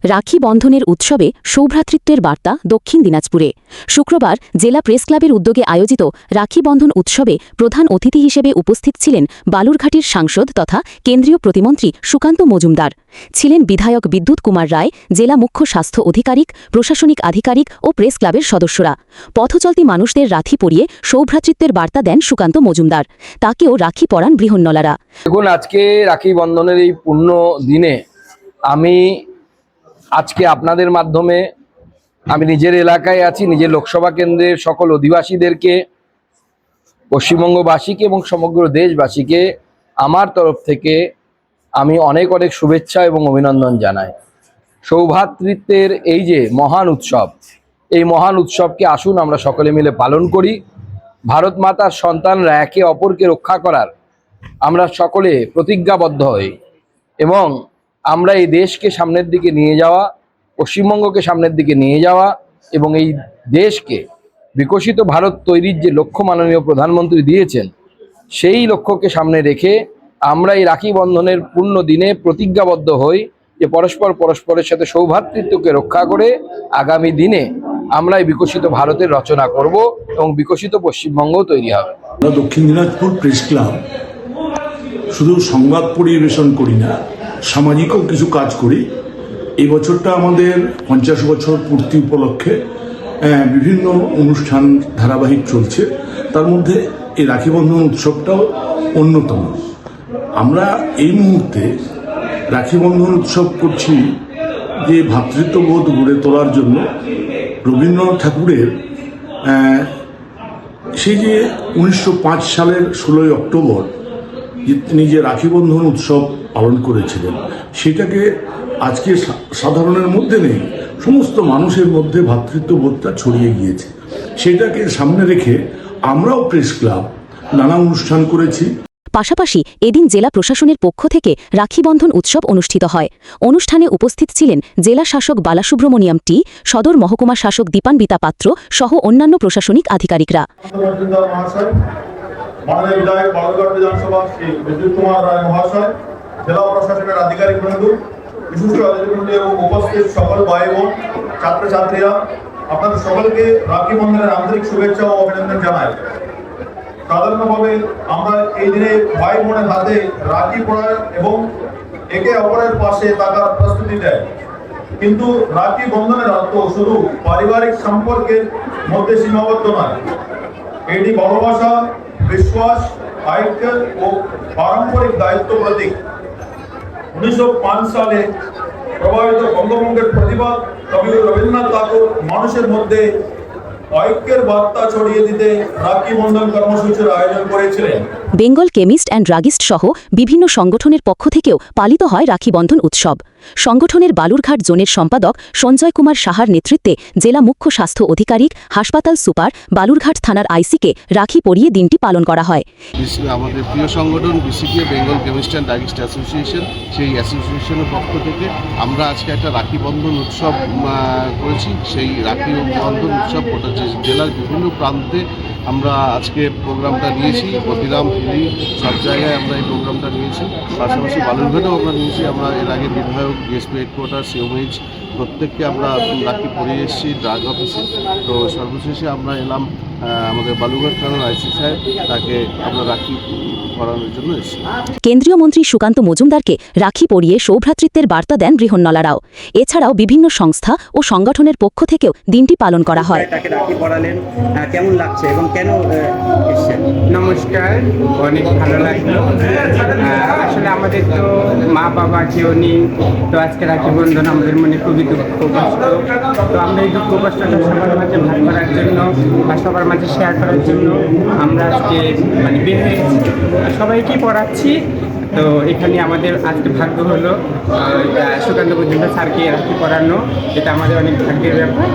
রাখি বন্ধনের উৎসবে সৌভ্রাতৃত্বের বার্তা দক্ষিণ দিনাজপুরে। শুক্রবার জেলা প্রেস ক্লাবের উদ্যোগে আয়োজিত রাখি বন্ধন উৎসবে প্রধান অতিথি হিসেবে উপস্থিত ছিলেন বালুরঘাটের সাংসদ তথা কেন্দ্রীয় প্রতিমন্ত্রী সুকান্ত মজুমদার। ছিলেন বিধায়ক বিদ্যুৎ কুমার রায়, জেলা মুখ্য স্বাস্থ্য আধিকারিক, প্রশাসনিক আধিকারিক ও প্রেস ক্লাবের সদস্যরা। পথচলতি মানুষদের রাখি পরিয়ে সৌভ্রাতৃত্বের বার্তা দেন সুকান্ত মজুমদার। তাকেও রাখি পরান বৃহন্নলারা। দেখুন, আজকে রাখি বন্ধনের এই পূর্ণ দিনে আমি আজকে আপনাদের মাধ্যমে আমি নিজের এলাকায় আছি, নিজের লোকসভা কেন্দ্রের সকল অধিবাসীদেরকে, পশ্চিমবঙ্গবাসীকে এবং সমগ্র দেশবাসীকে আমার তরফ থেকে আমি অনেক অনেক শুভেচ্ছা এবং অভিনন্দন জানাই। সৌভ্রাতৃত্বের এই যে মহান উৎসব, এই মহান উৎসবকে আসুন আমরা সকলে মিলে পালন করি। ভারত মাতার সন্তানরা একে অপরকে রক্ষা করার আমরা সকলে প্রতিজ্ঞাবদ্ধ হই এবং আমরা এই দেশকে সামনের দিকে নিয়ে যাওয়া, পশ্চিমবঙ্গকে সামনের দিকে নিয়ে যাওয়া এবং এই দেশকে বিকশিত ভারত তৈরির যে লক্ষ্য মাননীয় প্রধানমন্ত্রী দিয়েছেন, সেই লক্ষ্যকে সামনে রেখে আমরা এই রাখি বন্ধনের পূর্ণ দিনে প্রতিজ্ঞাবদ্ধ হই যে পরস্পরের সাথে সৌভ্রাতৃত্বকে রক্ষা করে আগামী দিনে আমরা এই বিকশিত ভারতের রচনা করব এবং বিকশিত পশ্চিমবঙ্গ তৈরি হবে। দক্ষিণ দিনাজপুর প্রেস ক্লাব শুধু সংবাদ পরিবেশন করি না, সামাজিকও কিছু কাজ করি। এই বছরটা আমাদের 50 বছর পূর্তি উপলক্ষে বিভিন্ন অনুষ্ঠান ধারাবাহিক চলছে। তার মধ্যে এই রাখি বন্ধন উৎসবটাও অন্যতম। আমরা এই মুহূর্তে রাখি বন্ধন উৎসব করছি যে ভ্রাতৃত্ববোধ গড়ে তোলার জন্য। রবীন্দ্রনাথ ঠাকুরের সেই যে 1905 সালের 16ই অক্টোবর তিনি যে রাখি বন্ধন উৎসব পালন করেছিলেন, সেটাকে আজকে সাধারণের মধ্যে নেই, সমস্ত মানুষের মধ্যে ভ্রাতৃত্ববোধটা ছড়িয়ে গিয়েছে। সেটাকে সামনে রেখে আমরাও প্রেস ক্লাব নানা অনুষ্ঠান করেছি। পাশাপাশি এদিন জেলা প্রশাসনের পক্ষ থেকে রাখি বন্ধন উৎসব অনুষ্ঠিত হয়। অনুষ্ঠানে উপস্থিত ছিলেন জেলা শাসক বালাসুব্রমণিয়াম টি, সদর মহকুমা শাসক দীপান্বিতা পাত্র সহ অন্যান্য প্রশাসনিক আধিকারিকরা। মাননীয় বিধায়ক বালুরঘাট বিধানসভা শ্রী বিদ্যুৎ কুমার রায় মহাশয়, জেলা প্রশাসনের আধিকারিক বৃন্দ, বিশিষ্ট অতিথিবৃন্দ এবং উপস্থিত সকল ভাই বোন, ছাত্রছাত্রীরা, আপনাদের সকলকে রাখি বন্ধনের আন্তরিক শুভেচ্ছা ও অভিনন্দন জানাই। সাধারণভাবে আমরা এই দিনে ভাই বোনের হাতে রাখি পরায় এবং একে অপরের পাশে থাকার প্রস্তুতি দেয়, কিন্তু রাখি বন্ধনের অর্থ শুধু পারিবারিক সম্পর্কের মধ্যে সীমাবদ্ধ নয়। এটি ভালোবাসা, বিশ্বাস, ঐক্য ও পারম্পরিক দায়িত্ব প্রতীক। 1905 সালে প্রভাবিত বঙ্গভঙ্গের প্রতিবাদ কবি রবীন্দ্রনাথ ঠাকুর মানুষের মধ্যে ঐক্যের বার্তা ছড়িয়ে দিতে রাখি বন্ধন কর্মসূচির আয়োজন করেছিলেন। বেঙ্গল কেমিস্ট অ্যান্ড ড্রাগিস্ট সহ বিভিন্ন সংগঠনের পক্ষ থেকেও পালিত হয় রাখি বন্ধন উৎসব। সংগঠনের বালুরঘাট জোনের সম্পাদক সঞ্জয় কুমার সাহার নেতৃত্বে জেলা মুখ্য স্বাস্থ্য আধিকারিক, হাসপাতাল সুপার, বালুরঘাট থানার আইসিকে রাখি পরিয়ে দিনটি পালন করা হয়। আমাদের প্রিয় সংগঠন BCPA, Bengal chemist and druggist association, সেই অ্যাসোসিয়েশনের পক্ষ থেকে আমরা আজকে একটা রাখি বন্ধন উৎসব করেছি। সেই রাখি বন্ধন উৎসব গোটা জেলার বিভিন্ন প্রান্তে আমরা আজকে প্রোগ্রামটা নিয়েছি। প্রতিরাম, হিলি সব জায়গায় আমরা এই প্রোগ্রামটা নিয়েছি। পাশাপাশি বালুরঘাটেও আমরা নিয়েছি। আমরা এর আগে বিধায়ক, ডিএসপি হেডকোয়ার্টার, সিওমএইচ প্রত্যেককে আমরা রাখি পরিয়ে এসেছি ড্রাগ অফিসে। তো সর্বশেষে আমরা এলাম আমাদের বালুরঘাট থানার আইসি সাহেব, তাকে আমরা রাখি পরানোর জন্য এসেছি। কেন্দ্রীয় মন্ত্রী সুকান্ত মজুমদারকে রাখি পরিয়ে সৌভ্রাতৃত্বের বার্তা দেন বৃহন্নলারাও। এছাড়াও বিভিন্ন সংস্থা ও সংগঠনের পক্ষ থেকেও দিনটি পালন করা হয়। তাকে রাখি পরালেন, কেমন লাগছে এবং কেন এসেছেন? নমস্কার, অনেক ভালো লাগলো। আসলে আমাদের তো মা বাবা কেউ নেই, তো আজকে রাখি বন্ধন আমাদের মনে খুবই দুঃখ কষ্ট। তো আমরা এই দুঃখ কষ্টটা সবার মাঝে ভাগ করার জন্য বা সবার মাঝে শেয়ার করার জন্য আমরা আজকে বের হয়েছি, সবাইকেই পড়াচ্ছি। তো এখানে আমাদের আজকে ভাগ্য হলো সুকান্ত মজুমদার স্যারকে রাখি পড়ানো, এটা আমাদের অনেক ভাগ্যের ব্যাপার।